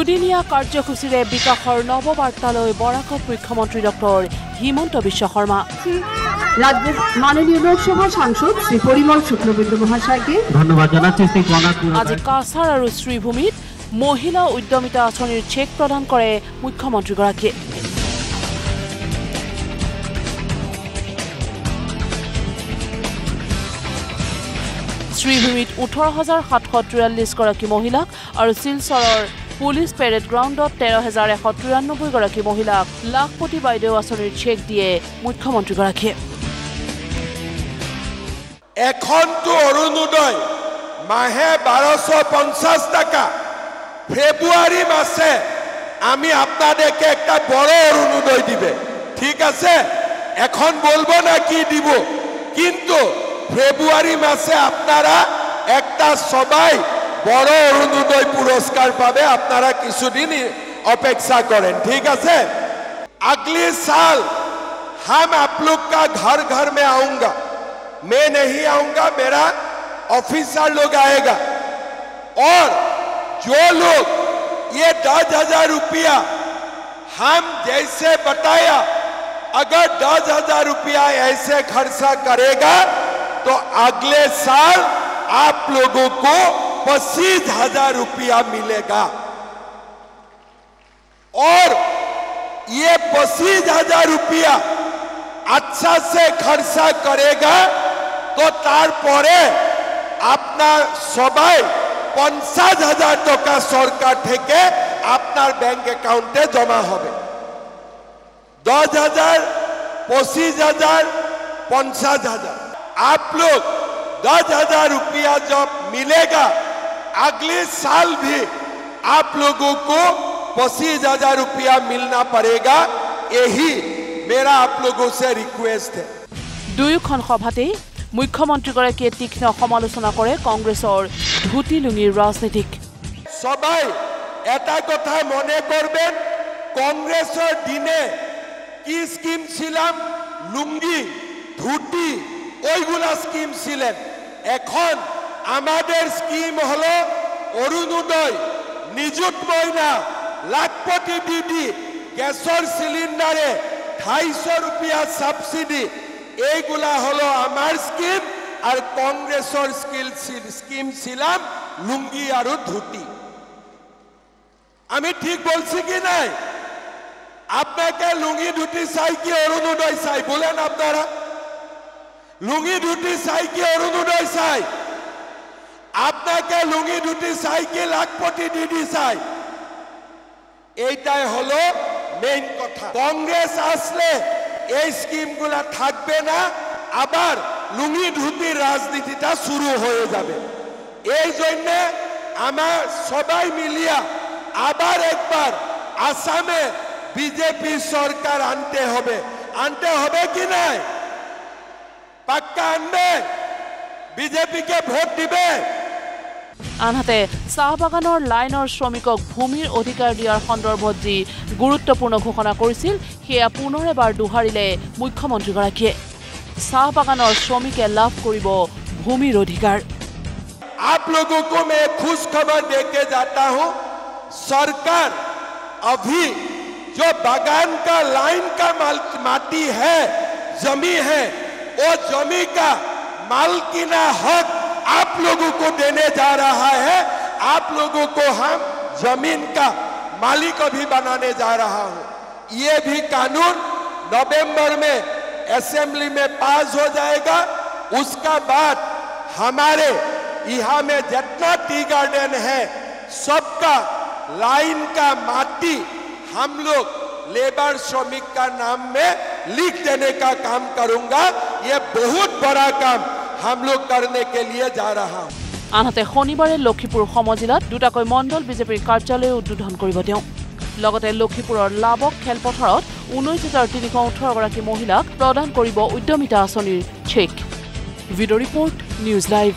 দুদিনীয়া কাৰ্যসূচীৰে বিকাশৰ নৱবাৰ্তালৈ বৰাকত মুখ্যমন্ত্ৰী ডক্টৰ হিমন্ত বিশ্ব শৰ্মা ৰাজ্যেৰ মাননীয় লোকসভা সাংসদ শ্ৰী পৰিমল শুক্লবৈদ্য মহাশয়কে ধন্যবাদ জানাচ্ছি। আজি কাছাৰ আৰু শ্ৰীভূমিত মহিলা উদ্যমিতা আঁচনিৰ চেক প্ৰদান কৰে মুখ্যমন্ত্ৰীগৰাকীয়ে। শ্ৰীভূমিত 18,743 গৰাকী মহিলাক আৰু শিলচৰৰ পুলিচ পেৰেড গ্ৰাউণ্ডত 13,193 গৰাকী মহিলাক লাখপতি বাইদেউ আঁচনিৰ চেক দিয়ে মুখ্যমন্ত্ৰীগৰাকীয়ে। এখনটো অৰুণোদয় মাহে 1250 টাকা, ফেব্রুয়ারি মাসে আমি আপনাদেরকে একটা বড় অরুণোদয় দিবে, ঠিক আছে? এখন বলবো না কি দিব, কিন্তু ফেব্রুয়ারি মাসে আপনারা একটা সবাই বড় অরুণোদয় পুরস্কার পাবে। আপনারা কিছুদিন অপেক্ষা করেন, ঠিক আছে? अगले साल हम आप लोग का घर घर में आऊंगा, मैं नहीं आऊंगा, मेरा ऑफिसर लोग आएगा। और जो लोग ये 10,000 रुपया हम जैसे बताया, अगर 10,000 रुपया ऐसे खर्चा करेगा तो अगले साल आप लोगों को 25,000 रुपया मिलेगा। और ये 25,000 रुपया अच्छा से खर्चा करेगा तो तारपरे আপনার সবাই 50,000 টাকা সরকার থেকে আপনার ব্যাংক অ্যাকাউন্টে জমা হবে। 10,000, 25,000, 50,000। आप लोग 10,000 रुपया जब मिलेगा, अगले साल भी आप लोगों को 25,000 रुपया मिलना पड़ेगा। यही मेरा आप लोगों से रिक्वेस्ट है। দুয়োখন সভাতেই মুখ্যমন্ত্ৰীগৰাকীয়ে তীক্ষ্ণ সমালোচনা কৰে কংগ্ৰেছৰ ধুতি লুঙিৰ ৰাজনীতিক। সবাই এটা কথা মনে করবেন, কংগ্রেসের দিনে কি স্কিম ছিলাম, লুঙ্গি ধুতি ওইগুলা স্কিম ছিলেন। এখন আমাদের স্কিম হলো অরুণোদয়, নিযুত ময়না, লাখপতি দিদি, গ্যাসের সিলিন্ডারে 250 রুপিয়া সাবসিডি, এইগুলা হলো আমার স্কিম। আর কংগ্রেসের স্কিম ছিলাম লুঙ্গি আর ধুতি। আমি ঠিক বলছি কি নাই? আপনাকে লুঙ্গি ধুতি চাই কি অরুণোদয় চাই বলেন? আপনারা লুঙ্গি ধুতি চাই কি অরুণোদয় চাই? আপনাকে লুঙ্গি ধুতি চাই কি লাখপতি দিদি চাই? এইটাই হলো মেইন কথা। কংগ্রেস আসলে এই স্কিমগুলা থাকবে না, আবার লুঙ্গি ধুতির রাজনীতিটা শুরু হয়ে যাবে। এই জন্য আমার সবাই মিলিয়া আবার একবার আসামে বিজেপি সরকার আনতে হবে কি নাই? পাক্কা আনবে? বিজেপিকে ভোট দিবে? আনহাতে চাহ বাগানৰ লাইনৰ শ্ৰমিকক ভূমিৰ অধিকাৰ দিয়াৰ সন্দৰ্ভত যি গুৰুত্বপূৰ্ণ ঘোষণা কৰিছিল, সেয়া পুনৰ এবাৰ দোহাৰিলে মুখ্যমন্ত্ৰীগৰাকীয়ে। চাহ বাগানৰ শ্ৰমিকে লাভ কৰিব ভূমিৰ অধিকাৰ। आप लोगों को मैं खुश खबर देके जाता हूं, सरकार अभी जो बागान का लाइन का माटी है, जमी है, वो जमी का मालकीना हक आप लोगों को देने जा रहा है। आप लोगों को हम जमीन का मालिक अभी बनाने जा रहा हूं। ये भी कानून नवंबर में असेंबली में पास हो जाएगा। उसका बाद हमारे यहाँ में जितना टी गार्डन है, सबका लाइन का माटी हम लोग लेबर श्रमिक का नाम में लिख देने का काम करूंगा। ये बहुत बड़ा काम हम लोग करने के लिए जा रहा हूं। আনহাতে শনিবাৰে লক্ষীপুৰ সমজিলাত দুটাকৈ মণ্ডল বিজেপিৰ কাৰ্যালয় উদ্বোধন কৰিব তেওঁ। লগতে লক্ষীপুৰৰ লাবক খেলপথাৰত 19,318 গৰাকী মহিলাক প্ৰদান কৰিব উদ্যমিতা আঁচনিৰ cheque. Video' report, news live.